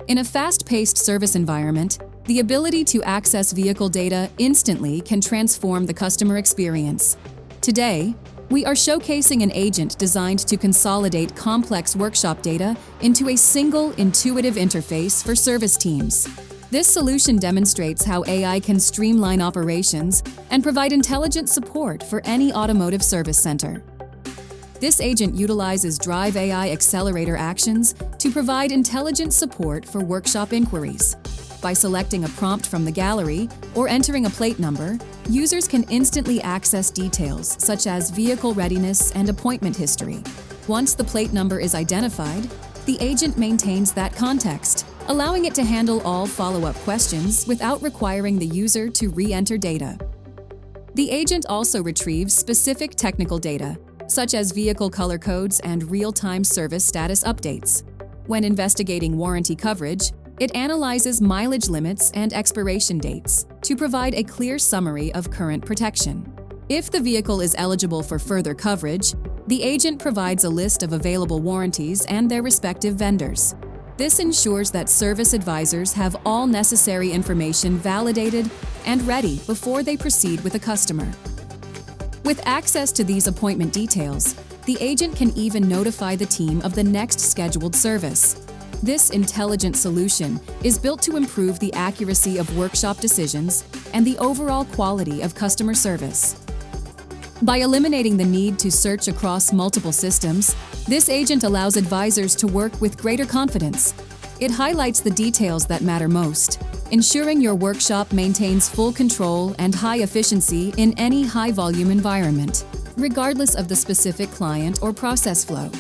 In a fast-paced service environment, the ability to access vehicle data instantly can transform the customer experience. Today, we are showcasing an agent designed to consolidate complex workshop data into a single, intuitive interface for service teams. This solution demonstrates how AI can streamline operations and provide intelligent support for any automotive service center. This agent utilizes DriveAI Accelerator actions to provide intelligent support for workshop inquiries. By selecting a prompt from the gallery or entering a plate number, users can instantly access details such as vehicle readiness and appointment history. Once the plate number is identified, the agent maintains that context, allowing it to handle all follow-up questions without requiring the user to re-enter data. The agent also retrieves specific technical data, such as vehicle color codes and real-time service status updates. When investigating warranty coverage, it analyzes mileage limits and expiration dates to provide a clear summary of current protection. If the vehicle is eligible for further coverage, the agent provides a list of available warranties and their respective vendors. This ensures that service advisors have all necessary information validated and ready before they proceed with a customer. With access to these appointment details, the agent can even notify the team of the next scheduled service. This intelligent solution is built to improve the accuracy of workshop decisions and the overall quality of customer service. By eliminating the need to search across multiple systems, this agent allows advisors to work with greater confidence. It highlights the details that matter most, ensuring your workshop maintains full control and high efficiency in any high-volume environment, regardless of the specific client or process flow.